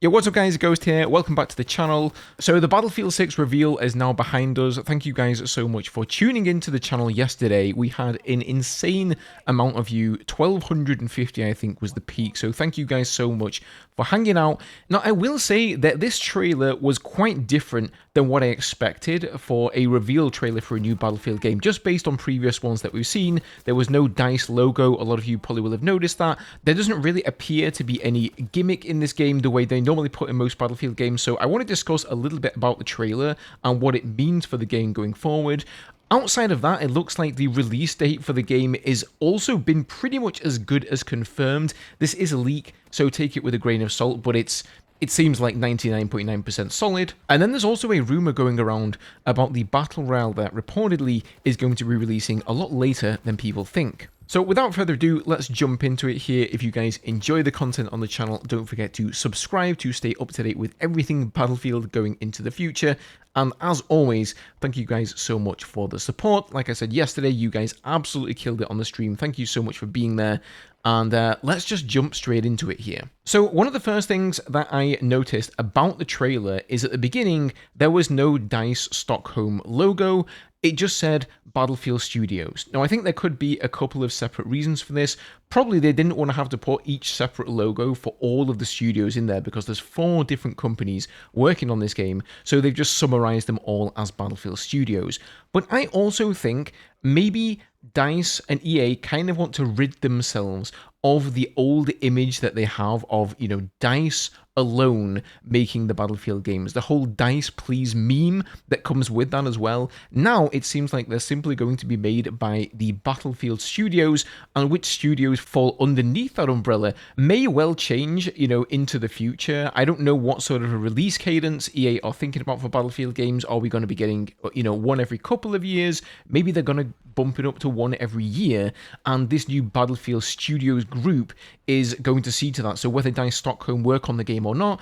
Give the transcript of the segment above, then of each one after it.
Yo, what's up guys, Ghost here, welcome back to the channel. So the Battlefield 6 reveal is now behind us. Thank you guys so much for tuning into the channel yesterday. We had an insane amount of you, 1250 I think was the peak, so thank you guys so much for hanging out. Now I will say that this trailer was quite different than what I expected for a reveal trailer for a new Battlefield game. Just based on previous ones that we've seen, there was no DICE logo. A lot of you probably will have noticed that. There doesn't really appear to be any gimmick in this game the way they normally put in most Battlefield games, so I want to discuss a little bit about the trailer and what it means for the game going forward. Outside of that, it looks like the release date for the game is also been pretty much as good as confirmed. This is a leak, so take it with a grain of salt, but it seems like 99.9% solid. And then there's also a rumor going around about the Battle Royale that reportedly is going to be releasing a lot later than people think. So without further ado, let's jump into it here. If you guys enjoy the content on the channel, don't forget to subscribe to stay up to date with everything Battlefield going into the future. And as always, thank you guys so much for the support. Like I said yesterday, you guys absolutely killed it on the stream. Thank you so much for being there. And let's just jump straight into it here. So one of the first things that I noticed about the trailer is at the beginning, there was no DICE Stockholm logo. It just said Battlefield Studios. Now, I think there could be a couple of separate reasons for this. Probably they didn't want to have to put each separate logo for all of the studios in there because there's 4 different companies working on this game, so they've just summarized them all as Battlefield Studios. But I also think maybe DICE and EA kind of want to rid themselves of the old image that they have of, DICE alone making the Battlefield games. The whole DICE please meme that comes with that as well. Now it seems like they're simply going to be made by the Battlefield Studios, and which studios fall underneath that umbrella may well change, into the future. I don't know what sort of a release cadence EA are thinking about for Battlefield games. Are we going to be getting, one every couple of years? Maybe they're going to bump it up to one every year, and this new Battlefield Studios group is going to see to that. So whether DICE Stockholm work on the game or not,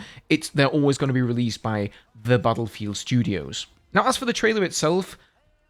they're always going to be released by the Battlefield Studios. Now, as for the trailer itself,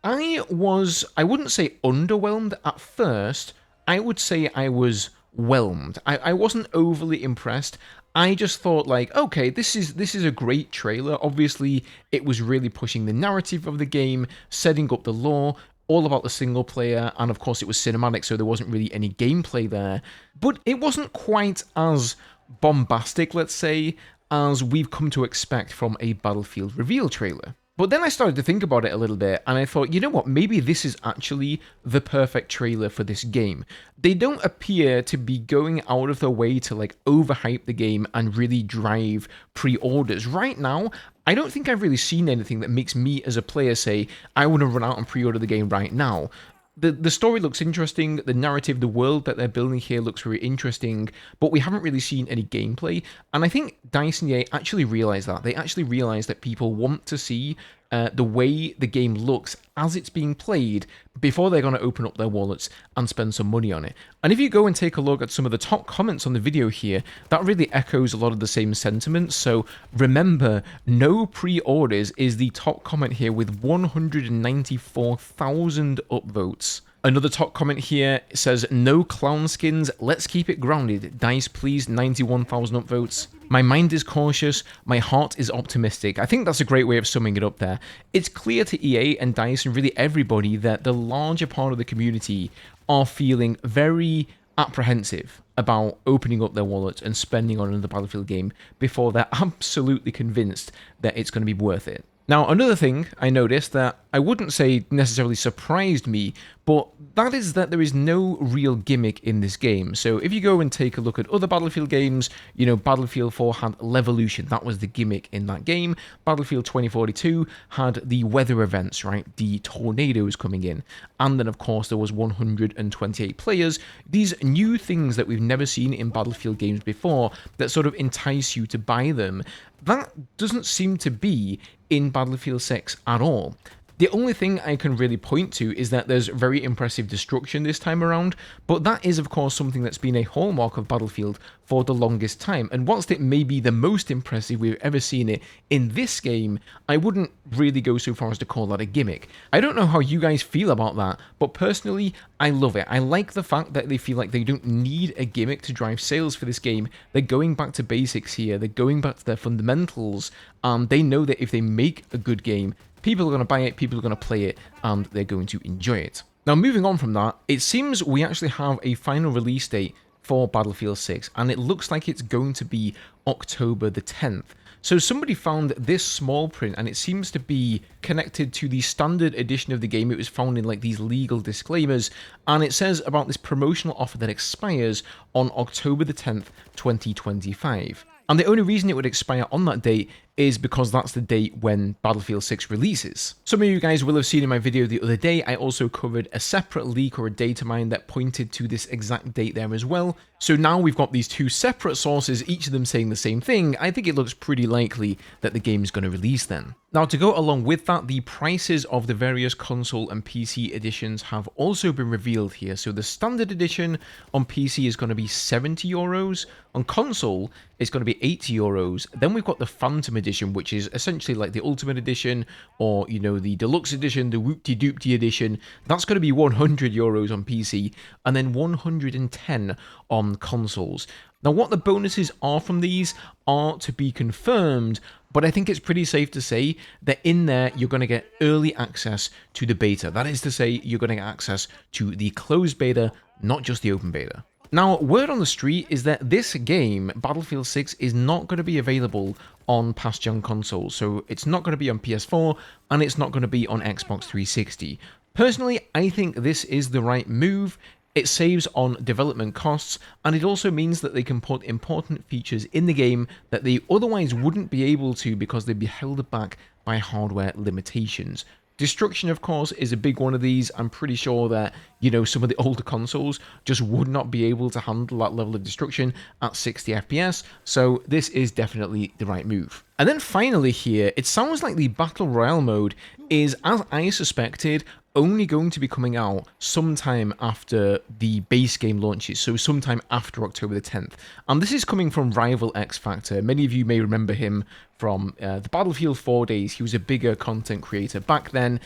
I wouldn't say underwhelmed at first. I would say I was whelmed. I wasn't overly impressed. I just thought, like, okay, this is a great trailer. Obviously, it was really pushing the narrative of the game, setting up the lore, all about the single player, and of course it was cinematic, so there wasn't really any gameplay there. But it wasn't quite as bombastic, let's say, as we've come to expect from a Battlefield reveal trailer. But then I started to think about it a little bit, and I thought, you know what, maybe this is actually the perfect trailer for this game. They don't appear to be going out of their way to, like, overhype the game and really drive pre-orders. Right now, I don't think I've really seen anything that makes me as a player say, I want to run out and pre-order the game right now. The story looks interesting, the narrative, the world that they're building here looks very interesting, but we haven't really seen any gameplay, and I think DICE and EA actually realise that. They actually realise that people want to see the way the game looks as it's being played before they're going to open up their wallets and spend some money on it. And if you go and take a look at some of the top comments on the video here, that really echoes a lot of the same sentiments. So remember, no pre-orders is the top comment here with 194,000 upvotes. Another top comment here says, no clown skins, let's keep it grounded. DICE please, 91,000 upvotes. My mind is cautious, my heart is optimistic. I think that's a great way of summing it up there. It's clear to EA and DICE and really everybody that the larger part of the community are feeling very apprehensive about opening up their wallets and spending on another Battlefield game before they're absolutely convinced that it's going to be worth it. Now, another thing I noticed that I wouldn't say necessarily surprised me, but that is that there is no real gimmick in this game. So if you go and take a look at other Battlefield games, Battlefield 4 had Levolution. That was the gimmick in that game. Battlefield 2042 had the weather events, right? The tornadoes coming in. And then, of course, there was 128 players. These new things that we've never seen in Battlefield games before that sort of entice you to buy them. That doesn't seem to be in Battlefield 6 at all. The only thing I can really point to is that there's very impressive destruction this time around, but that is of course something that's been a hallmark of Battlefield for the longest time, and whilst it may be the most impressive we've ever seen it in this game, I wouldn't really go so far as to call that a gimmick. I don't know how you guys feel about that, but personally, I love it. I like the fact that they feel like they don't need a gimmick to drive sales for this game. They're going back to basics here, they're going back to their fundamentals, and they know that if they make a good game, people are going to buy it, people are going to play it, and they're going to enjoy it. Now, moving on from that, it seems we actually have a final release date for Battlefield 6, and it looks like it's going to be October the 10th. So somebody found this small print, and it seems to be connected to the standard edition of the game. It was found in like these legal disclaimers, and it says about this promotional offer that expires on October the 10th, 2025. And the only reason it would expire on that date is because that's the date when Battlefield 6 releases. Some of you guys will have seen in my video the other day, I also covered a separate leak or a data mine that pointed to this exact date there as well. So now we've got these two separate sources, each of them saying the same thing. I think it looks pretty likely that the game is going to release then. Now, to go along with that, the prices of the various console and PC editions have also been revealed here. So the standard edition on PC is going to be €70. On console, it's going to be €80. Then we've got the Phantom edition, which is essentially like the Ultimate edition, or, you know, the Deluxe edition, the Whoopty-Doopty edition. That's going to be €100 on PC, and then 110 on consoles. Now, what the bonuses are from these are to be confirmed, but I think it's pretty safe to say that in there, you're going to get early access to the beta. That is to say, you're going to get access to the closed beta, not just the open beta. Now, word on the street is that this game, Battlefield 6, is not going to be available on past-gen consoles. So it's not going to be on PS4, and it's not going to be on Xbox 360. Personally, I think this is the right move. It saves on development costs, and it also means that they can put important features in the game that they otherwise wouldn't be able to because they'd be held back by hardware limitations. Destruction, of course, is a big one of these. I'm pretty sure that, you know, some of the older consoles just would not be able to handle that level of destruction at 60 FPS, so this is definitely the right move. And then finally here, it sounds like the Battle Royale mode is, as I suspected, only going to be coming out sometime after the base game launches, so sometime after October the 10th. And this is coming from Rival X Factor. Many of you may remember him from the Battlefield 4 days. He was a bigger content creator back then.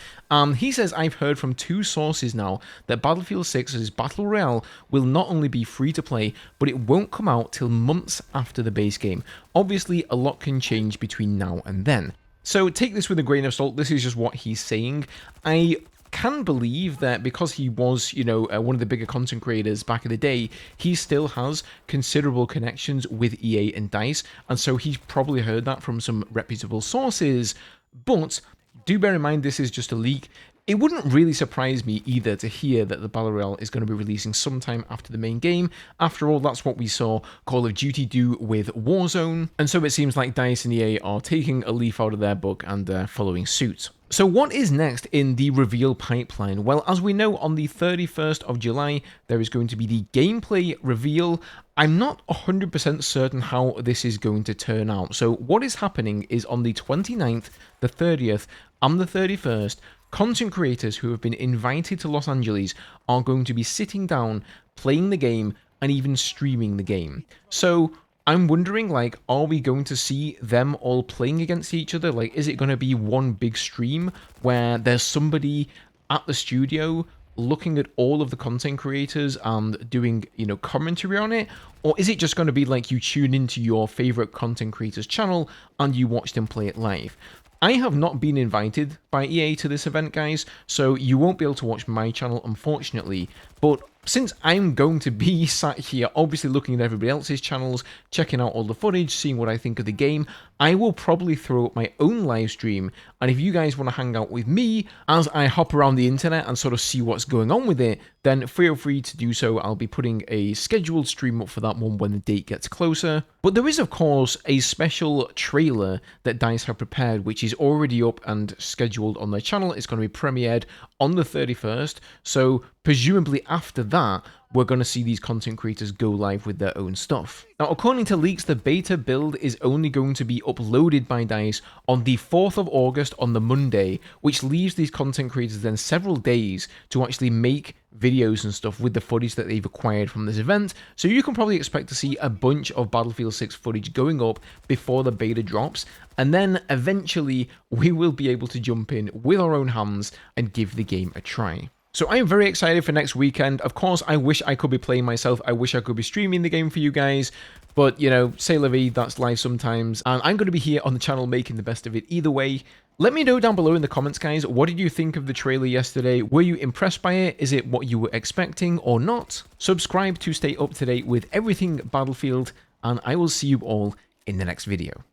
He says, I've heard from two sources now that Battlefield 6's Battle Royale will not only be free to play, but it won't come out till months after the base game. Obviously, a lot can change between now and then. So take this with a grain of salt. This is just what he's saying. I can believe that because he was, you know, one of the bigger content creators back in the day, he still has considerable connections with EA and DICE, and so he's probably heard that from some reputable sources. But do bear in mind, this is just a leak. It wouldn't really surprise me either to hear that the Battle Royale is going to be releasing sometime after the main game. After all, that's what we saw Call of Duty do with Warzone, and so it seems like DICE and EA are taking a leaf out of their book and following suit. So what is next in the reveal pipeline? Well, as we know, on the 31st of July, there is going to be the gameplay reveal. I'm not 100% certain how this is going to turn out. So what is happening is on the 29th, the 30th, and the 31st, content creators who have been invited to Los Angeles are going to be sitting down, playing the game, and even streaming the game. So I'm wondering, like, are we going to see them all playing against each other? Like, is it going to be one big stream where there's somebody at the studio looking at all of the content creators and doing, you know, commentary on it? Or is it just going to be like you tune into your favorite content creator's channel and you watch them play it live? I have not been invited by EA to this event, guys, so you won't be able to watch my channel, unfortunately. But since I'm going to be sat here, obviously looking at everybody else's channels, checking out all the footage, seeing what I think of the game, I will probably throw up my own live stream. And if you guys want to hang out with me as I hop around the internet and sort of see what's going on with it, then feel free to do so. I'll be putting a scheduled stream up for that one when the date gets closer. But there is, of course, a special trailer that DICE have prepared, which is already up and scheduled on their channel. It's going to be premiered on the 31st. So presumably after that, we're going to see these content creators go live with their own stuff. Now, according to leaks, the beta build is only going to be uploaded by DICE on the 4th of August on the Monday, which leaves these content creators then several days to actually make videos and stuff with the footage that they've acquired from this event. So you can probably expect to see a bunch of Battlefield 6 footage going up before the beta drops, and then eventually we will be able to jump in with our own hands and give the game a try. So I am very excited for next weekend. Of course, I wish I could be playing myself. I wish I could be streaming the game for you guys. But, you know, c'est la vie, that's life sometimes. And I'm going to be here on the channel making the best of it either way. Let me know down below in the comments, guys. What did you think of the trailer yesterday? Were you impressed by it? Is it what you were expecting or not? Subscribe to stay up to date with everything Battlefield. And I will see you all in the next video.